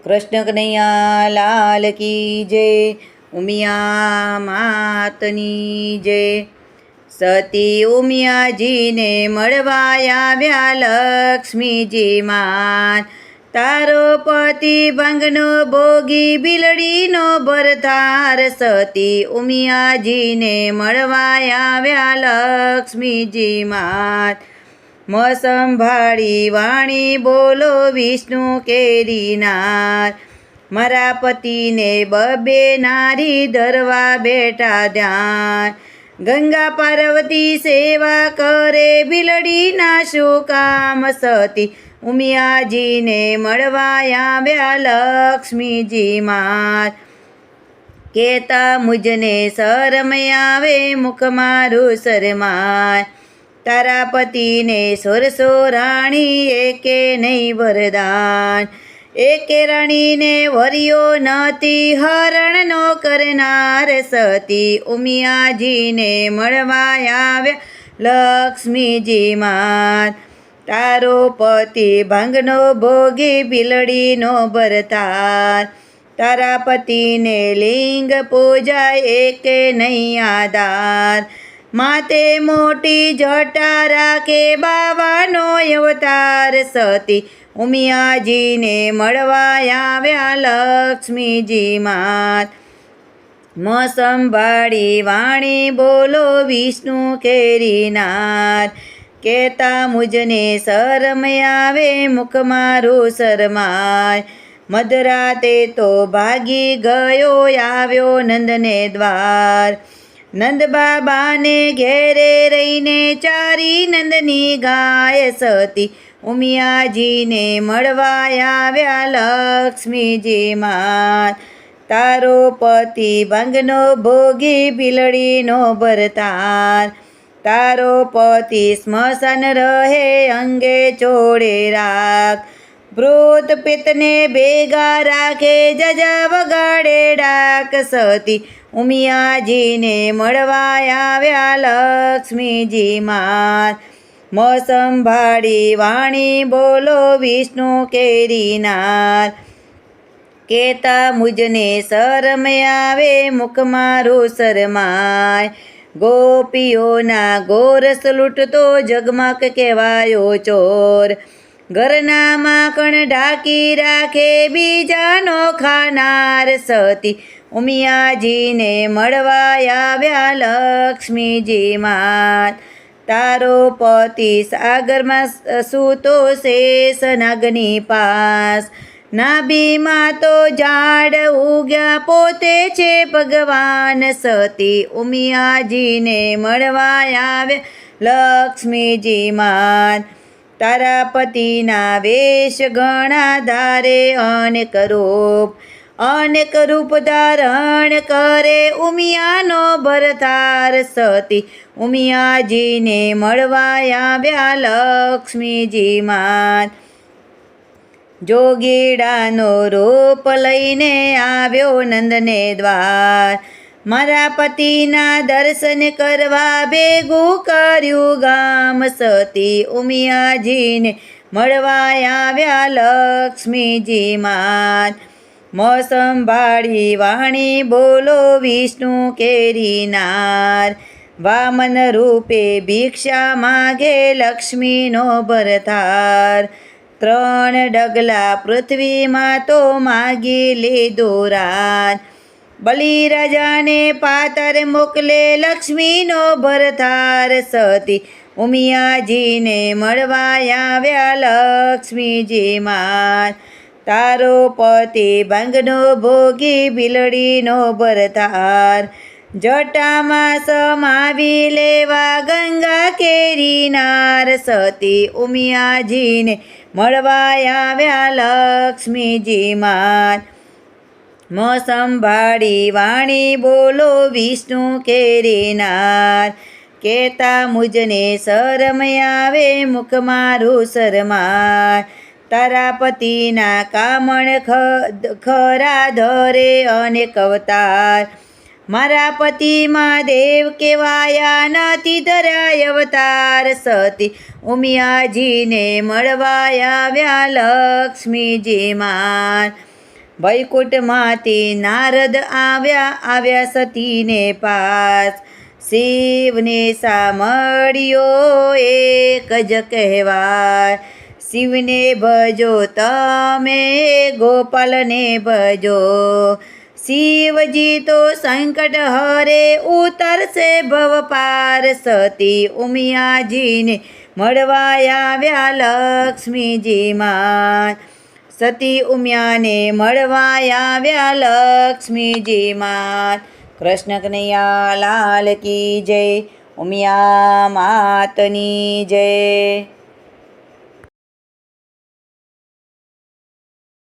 કૃષ્ણ કનૈયા લાલ કી જય, ઉમિયા માતની જય। સતી ઉમિયાજીને મળવા આવ્યા લક્ષ્મીજી માત। તારો પતિ ભંગનો ભોગી બિલડીનો ભરતાર। સતી ઉમિયાજીને મળવા આવ્યા લક્ષ્મીજી માત। સંભાળી વાણી બોલો વિષ્ણુ કેરીનાર। મારા પતિને બબે નારી ધરવા બેઠા ધ્યાન। ગંગા પાર્વતી સેવા કરે બિલડીના શું કામ। સતી ઉમિયાજીને મળવા આવ્યા લક્ષ્મીજી માત। કેતા મુજને શરમ આવે મુખ મારું શરમાય। તારા પતિને સોરસો રાણી એકે નહીં વરદાન। એકે રાણીને વર્યો નથી હરણનો કરનાર। સતી ઉમિયાજીને મળવા આવ્યા લક્ષ્મીજી માત। તારો પતિ ભાંગનો ભોગી બિલડીનો ભરતાર। તારા પતિને લિંગ પૂજાય એકે નહીં આધાર। માતે મોટી જટા રાખે બાવાનો અવતાર। સતી ઉમિયાજીને મળવા આવ્યા લક્ષ્મીજી માત। સંભાળી વાણી બોલો વિષ્ણુ કેરીનાર। કેતા મુજને શરમ આવે મુખ મારું શરમાય। મધરાતે તો ભાગી ગયો આવ્યો નંદને દ્વાર। નંદ બાબાને ઘેરે રહીને ચારી નંદની ગાય। સતી ઉમિયાજીને મળવા આવ્યા લક્ષ્મીજી માત। તારો પતિ ભંગનો ભોગી બિલડીનો ભરતાર। તારો પતિ સ્મશાન રહે અંગે ચોળે રાખ। ભૂત પિત્તને ભેગા રાખે જજ વગાડે ડાક। સતી ઉમિયાજીને મળવા આવ્યા લક્ષ્મીજી માત। સંભાળી વાણી બોલો વિષ્ણુ કેરીનાર। કેતા મુજને શરમ આવે મુખ મારું શરમાય। ગોપીઓના ગોરસ લૂંટતો જગમગ કહેવાયો ચોર। ઘરના માખણ ઢાંકી રાખે બીજાનો ખાનાર। સતી ઉમિયાજીને મળવા આવ્યા લક્ષ્મીજી માત। તારો પતિ સાગરમાં સૂતો શેષ નાગની પાસ। નાભીમાં તો ઝાડ ઉગ્યા પોતે છે ભગવાન। સતી ઉમિયાજીને મળવા આવ્યા લક્ષ્મીજી માત। તારા પતિના વેશ ઘણા ધારે અનેક રૂપ। અનેક રૂપ ધારણ કરે ઉમિયાનો ભરતાર। સતી ઉમિયાજીને મળવા આવ્યા લક્ષ્મીજી માત। જોગીડાનો રૂપ લઈને આવ્યો નંદને દ્વાર। મારા પતિના દર્શન કરવા ભેગું કર્યું ગામ। સતી ઉમિયાજીને મળવા આવ્યા લક્ષ્મીજી માત। સંભાળી વાણી બોલો વિષ્ણુ કેરીનાર। વામન રૂપે ભિક્ષા માગે લક્ષ્મીનો ભરતાર। 3 ડગલા પૃથ્વીમાં તો માગી લીધો રાજ। બલિરાજાને પાતર મોકલે લક્ષ્મીનો ભરતાર। સતી ઉમિયાજીને મળવા આવ્યા લક્ષ્મીજી માત। તારો પતિ ભંગનો ભોગી બિલડીનો ભરતાર। જટામાં સમાવી લેવા ગંગા કેરીનાર। સતી ઉમિયાજીને મળવા આવ્યા લક્ષ્મીજી માત। સંભાળી વાણી બોલો વિષ્ણુ કેરીનાર। કેતા મુજને શરમ આવે મુખ મારું શરમાય। તારા પતિના કામણ ખરા ધરે અનેક અવતાર। મારા પતિમાં દેવ કહેવાયા નથી ધરાય અવતાર। સતી ઉમિયાજીને મળવા આવ્યા લક્ષ્મીજી માત। વૈકુંઠમાંથી નારદ આવ્યા સતીને પાસ. શિવને સાંભળ્યો એક જ કહેવાય, શિવને ભજો તમે ગોપાલને ભજો. શિવજી તો સંકટ હરે ઉતરશે ભવ પાર. સતી ઉમિયાજીને મળવા આવ્યા લક્ષ્મીજી માં. સતી ઉમિયાને મળવા આવ્યા લક્ષ્મીજી માં. કૃષ્ણ કનૈયા લાલ કી જય. ઉમિયા માતની જય.